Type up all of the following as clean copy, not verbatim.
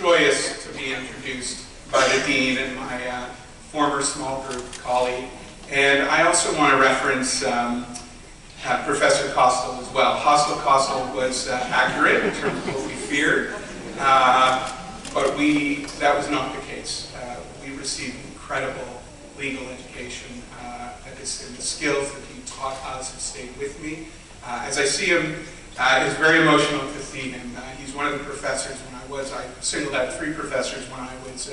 joyous to be introduced by the Dean and my former small group colleague. And I also want to reference Professor Kostel as well. Kostel was accurate in terms of what we feared, but that was not the case. We received incredible legal education, and the skills that he taught us have stayed with me. As I see him, it's very emotional to see him. He's one of the professors I singled out 3 professors when I was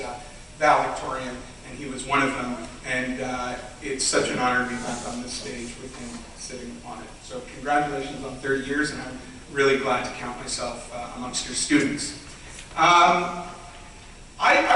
valedictorian, and he was one of them. And it's such an honor to be back on this stage with him sitting on it. So congratulations on 30 years, and I'm really glad to count myself amongst your students. I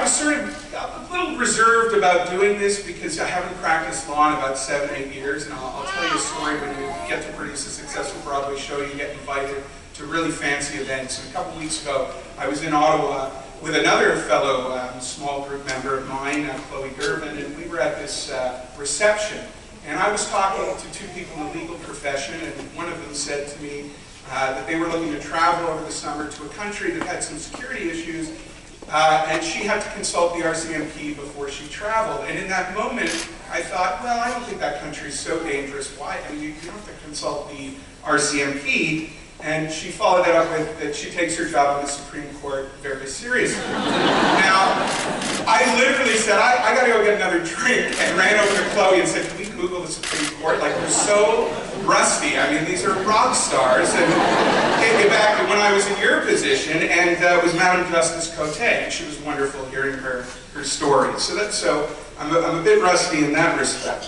was sort of a little reserved about doing this because I haven't practiced law in about 7 or 8 years, and I'll tell you a story. When you get to produce a successful Broadway show, you get invited to really fancy events. And a couple weeks ago, I was in Ottawa with another fellow small group member of mine, Chloe Gervin, and we were at this reception. And I was talking to 2 people in the legal profession, and one of them said to me that they were looking to travel over the summer to a country that had some security issues, and she had to consult the RCMP before she traveled. And in that moment, I thought, well, I don't think that country is so dangerous. Why? I mean, you don't have to consult the RCMP. And she followed that up with that she takes her job in the Supreme Court very seriously. Now, I literally said, I gotta go get another drink, and ran over to Chloe and said, can we Google the Supreme Court? Like, we're so rusty. I mean, these are rock stars. And take it back to when I was in your position, and it was Madam Justice Cote, and she was wonderful hearing her story. So I'm a bit rusty in that respect.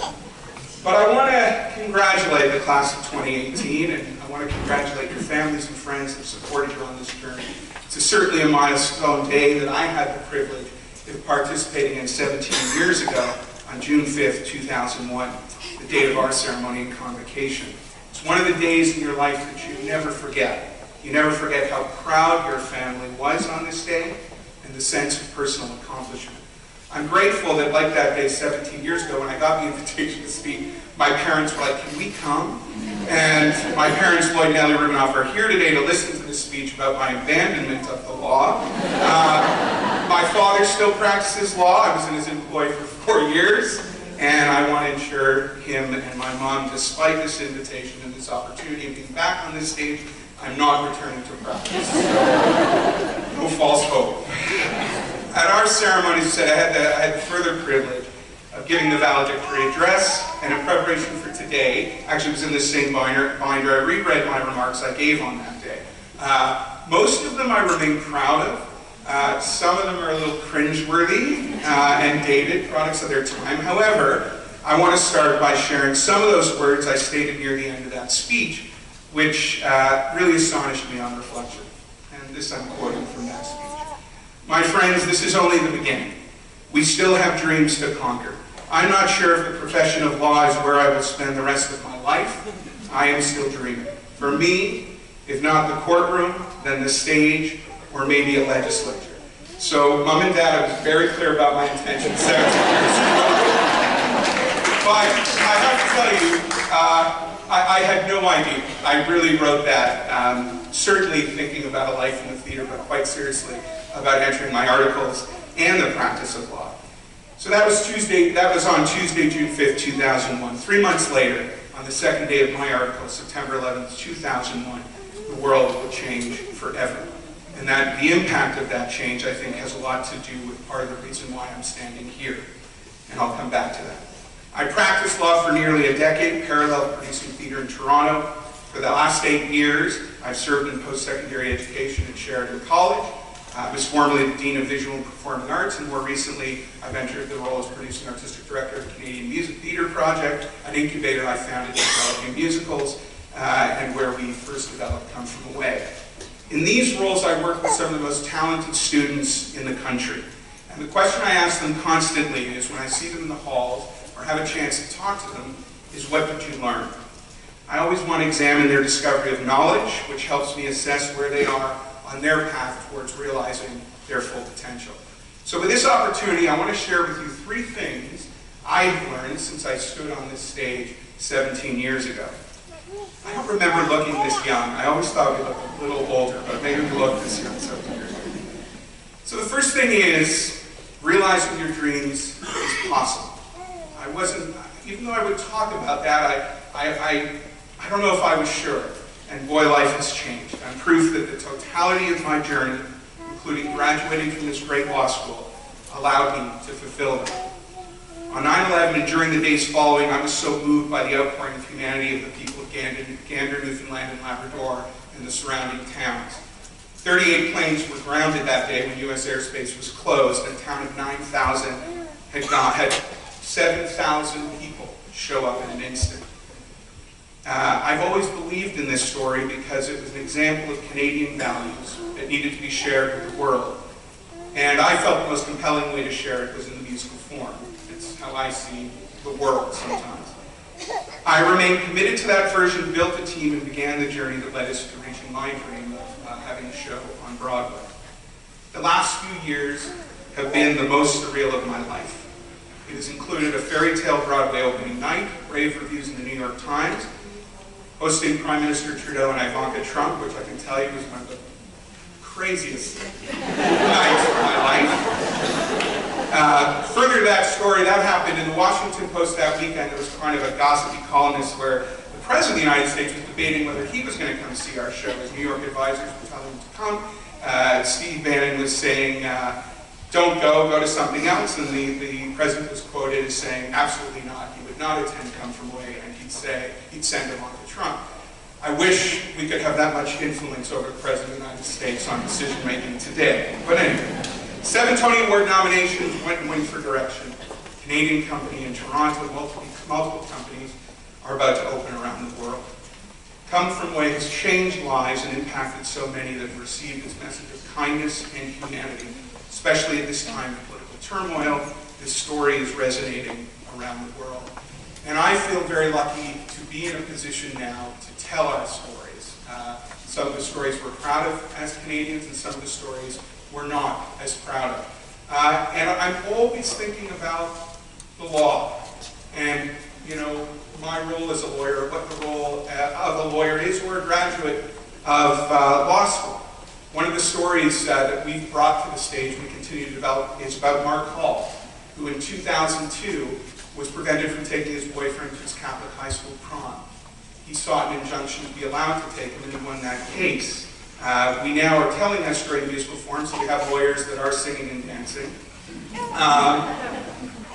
But I want to congratulate the class of 2018, and I want to congratulate your families and friends that supported you on this journey. It's certainly a milestone day that I had the privilege of participating in 17 years ago on June 5th, 2001, the date of our ceremony and convocation. It's one of the days in your life that you never forget. You never forget how proud your family was on this day and the sense of personal accomplishment. I'm grateful that, like that day 17 years ago, when I got the invitation to speak, my parents were like, can we come? And my parents, Lloyd and Ellie Rubinoff, are here today to listen to this speech about my abandonment of the law. My father still practices law. I was in his employ for 4 years, and I want to ensure him and my mom, despite this invitation and this opportunity of being back on this stage, I'm not returning to practice. No false hope. At our ceremony, as I said, I had the further privilege of giving the valedictory address, and in preparation for today, actually it was in this same binder, I reread my remarks I gave on that day. Most of them I remain proud of. Some of them are a little cringeworthy and dated, products of their time. However, I want to start by sharing some of those words I stated near the end of that speech, which really astonished me on reflection. And this I'm quoting from that speech. My friends, this is only the beginning. We still have dreams to conquer. I'm not sure if the profession of law is where I will spend the rest of my life. I am still dreaming. For me, if not the courtroom, then the stage, or maybe a legislature. So, Mom and Dad, I was very clear about my intentions 17 years ago. But I have to tell you, I had no idea. I really wrote that, certainly thinking about a life in the theater, but quite seriously about entering my articles and the practice of law. So that was on Tuesday, June 5th, 2001. 3 months later, on the second day of my article, September 11th, 2001, the world would change forever. And that the impact of that change, I think, has a lot to do with part of the reason why I'm standing here. And I'll come back to that. I practiced law for nearly a decade, parallel producing theater in Toronto. For the last 8 years, I've served in post-secondary education at Sheridan College. I was formerly the Dean of Visual and Performing Arts, and more recently, I've entered the role as Producing Artistic Director of the Canadian Music Theatre Project, an incubator I founded developing musicals, and where we first developed Come From Away. In these roles, I work with some of the most talented students in the country. And the question I ask them constantly is, when I see them in the halls, or have a chance to talk to them, is what did you learn? I always want to examine their discovery of knowledge, which helps me assess where they are on their path towards realizing their full potential. So with this opportunity, I want to share with you 3 things I've learned since I stood on this stage 17 years ago. I don't remember looking this young. I always thought we looked a little older, but maybe we looked this young 17 years ago. So the first thing is, realizing your dreams is possible. I wasn't, even though I would talk about that, I don't know if I was sure. And boy, life has changed. I'm proof that the totality of my journey, including graduating from this great law school, allowed me to fulfill that. On 9/11 and during the days following, I was so moved by the outpouring of humanity of the people of Gander, Newfoundland, and Labrador, and the surrounding towns. 38 planes were grounded that day when U.S. airspace was closed, and a town of 9,000 had 7,000 people show up in an instant. I've always believed in this story because it was an example of Canadian values that needed to be shared with the world. And I felt the most compelling way to share it was in the musical form. It's how I see the world sometimes. I remained committed to that version, built a team, and began the journey that led us to reaching my dream of having a show on Broadway. The last few years have been the most surreal of my life. It has included a fairy tale Broadway opening night, rave reviews in the New York Times, hosting Prime Minister Trudeau and Ivanka Trump, which I can tell you was one of the craziest nights of my life. Further to that story, that happened in the Washington Post that weekend. There was kind of a gossipy columnist where the President of the United States was debating whether he was going to come see our show. His New York advisors were telling him to come. Steve Bannon was saying, don't go, go to something else. And the President was quoted as saying, absolutely not. He would not attend Come From Away, and he'd send him on to Trump. I wish we could have that much influence over the President of the United States on decision making today. But anyway, 7 Tony Award nominations, went and win for direction. Canadian company in Toronto, multiple companies are about to open around the world. Come From Away has changed lives and impacted so many that have received its message of kindness and humanity. Especially at this time of political turmoil, this story is resonating around the world. And I feel very lucky to be in a position now to tell our stories. Some of the stories we're proud of as Canadians, and some of the stories we're not as proud of. And I'm always thinking about the law and, you know, my role as a lawyer, what the role of a lawyer is, or a graduate of law school. One of the stories that we've brought to the stage and we continue to develop is about Mark Hall, who in 2002 was prevented from taking his boyfriend to his Catholic high school prom. He sought an injunction to be allowed to take him, and he won that case. We now are telling that story in musical form, so we have lawyers that are singing and dancing.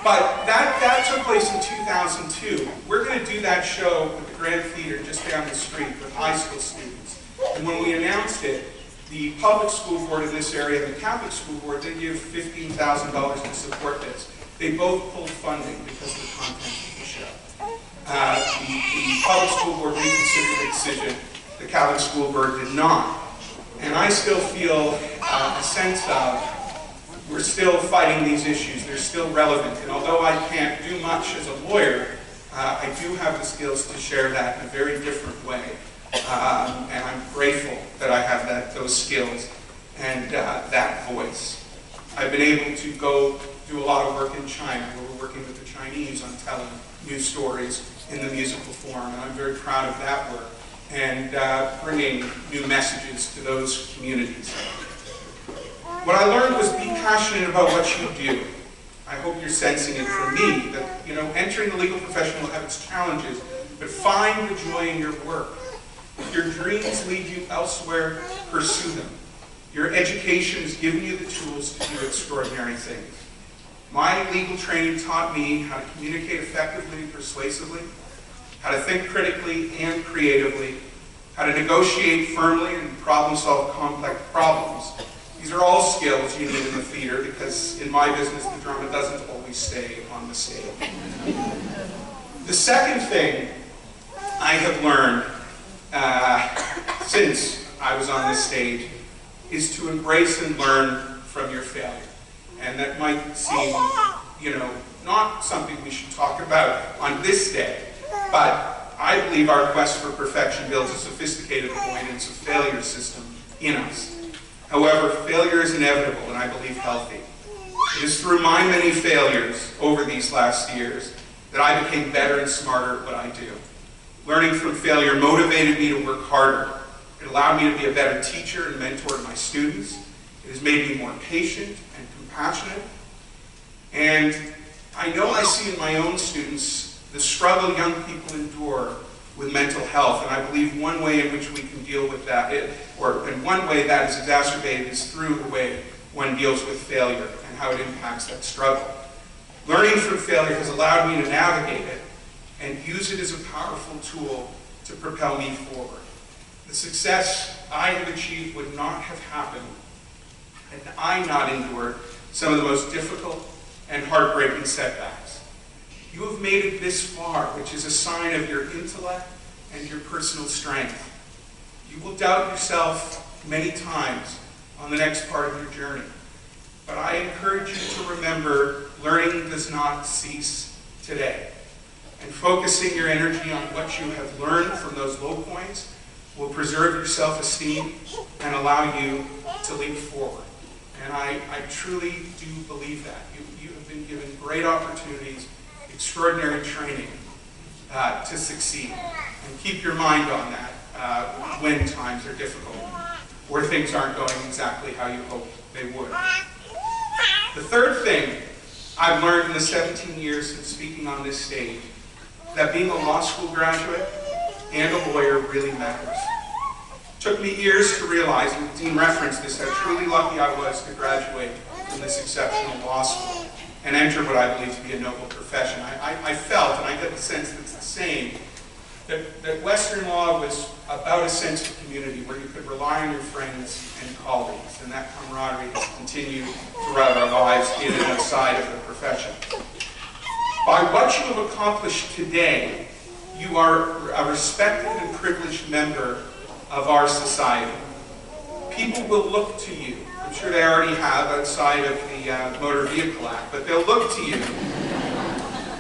But that took place in 2002. We're going to do that show at the Grand Theater just down the street with high school students. And when we announced it, the public school board in this area and the Catholic school board, they give $15,000 to support this. They both pulled funding because of the content of the show. The public school board reconsidered the decision. The Catholic school board did not. And I still feel a sense of we're still fighting these issues. They're still relevant. And although I can't do much as a lawyer, I do have the skills to share that in a very different way. And I'm grateful that I have those skills and that voice. I've been able to go do a lot of work in China, where we're working with the Chinese on telling new stories in the musical form, and I'm very proud of that work, and bringing new messages to those communities. What I learned was be passionate about what you do. I hope you're sensing it from me, that, you know, entering the legal profession will have its challenges, but find the joy in your work. If your dreams lead you elsewhere, pursue them. Your education has given you the tools to do extraordinary things. My legal training taught me how to communicate effectively and persuasively, how to think critically and creatively, how to negotiate firmly and problem-solve complex problems. These are all skills you need in the theater because in my business, the drama doesn't always stay on the stage. The second thing I have learned since I was on this stage is to embrace and learn from your failure. And that might seem, you know, not something we should talk about on this day, but I believe our quest for perfection builds a sophisticated avoidance of failure system in us. However, failure is inevitable and I believe healthy. It is through my many failures over these last years that I became better and smarter at what I do. Learning from failure motivated me to work harder. It allowed me to be a better teacher and mentor to my students. It has made me more patient and compassionate. And I know I see in my own students the struggle young people endure with mental health, and I believe one way in which we can deal with that, and one way that is exacerbated, is through the way one deals with failure and how it impacts that struggle. Learning through failure has allowed me to navigate it and use it as a powerful tool to propel me forward. The success I have achieved would not have happened had I not endured some of the most difficult and heartbreaking setbacks. You have made it this far, which is a sign of your intellect and your personal strength. You will doubt yourself many times on the next part of your journey. But I encourage you to remember, learning does not cease today. And focusing your energy on what you have learned from those low points will preserve your self-esteem and allow you to leap forward. And I truly do believe that. You have been given great opportunities, extraordinary training to succeed. And keep your mind on that when times are difficult or things aren't going exactly how you hoped they would. The third thing I've learned in the 17 years since speaking on this stage, that being a law school graduate and a lawyer really matters. It took me years to realize, and the Dean referenced this, how truly lucky I was to graduate from this exceptional law school and enter what I believe to be a noble profession. I felt, and I get the sense that it's the same, that Western law was about a sense of community where you could rely on your friends and colleagues, and that camaraderie has continued throughout our lives in and outside of the profession. By what you have accomplished today, you are a respected and privileged member of our society. People will look to you. I'm sure they already have outside of the Motor Vehicle Act, but they'll look to you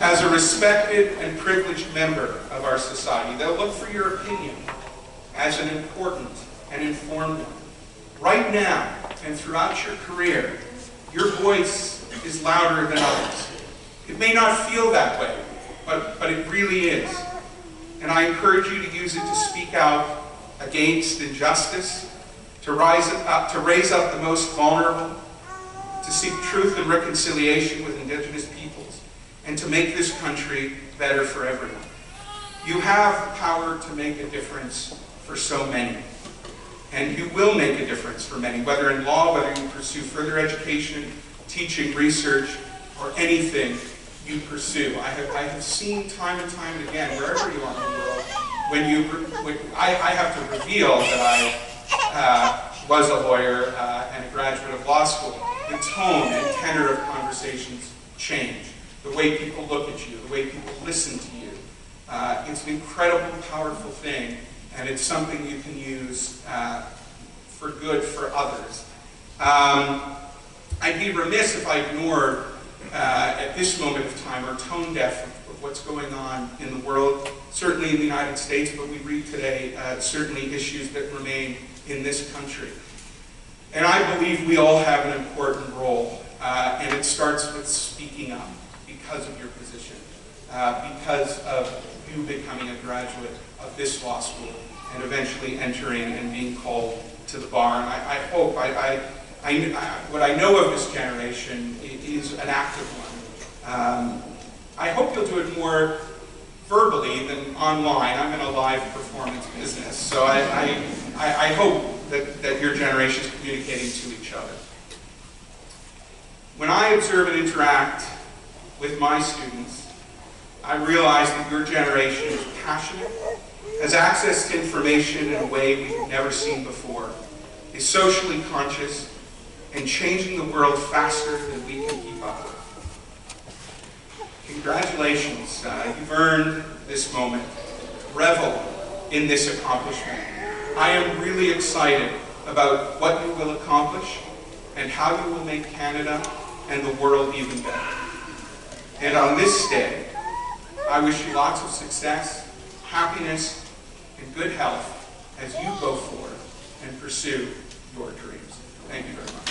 as a respected and privileged member of our society. They'll look for your opinion as an important and informed one. Right now and throughout your career, your voice is louder than others. It may not feel that way, but it really is. And I encourage you to use it to speak out against injustice, to raise up the most vulnerable, to seek truth and reconciliation with Indigenous peoples, and to make this country better for everyone. You have the power to make a difference for so many. And you will make a difference for many, whether in law, whether you pursue further education, teaching, research, or anything you pursue. I have seen time and time and again, wherever you are in the world, when I have to reveal that I was a lawyer and a graduate of law school, the tone and tenor of conversations change. The way people look at you, the way people listen to you. It's an incredibly powerful thing, and it's something you can use for good for others. I'd be remiss if I ignored, at this moment of time, or tone deaf of what's going on in the world, certainly in the United States, but we read today certainly issues that remain in this country. And I believe we all have an important role, and it starts with speaking up because of your position, because of you becoming a graduate of this law school and eventually entering and being called to the bar. And I hope, what I know of this generation is an active one. I hope you'll do it more verbally than online. I'm in a live performance business, so I hope that your generation is communicating to each other. When I observe and interact with my students, I realize that your generation is passionate, has access to information in a way we've never seen before, is socially conscious, and changing the world faster than we can keep up with. Congratulations, you've earned this moment. Revel in this accomplishment. I am really excited about what you will accomplish and how you will make Canada and the world even better. And on this day, I wish you lots of success, happiness, and good health as you go forward and pursue your dreams. Thank you very much.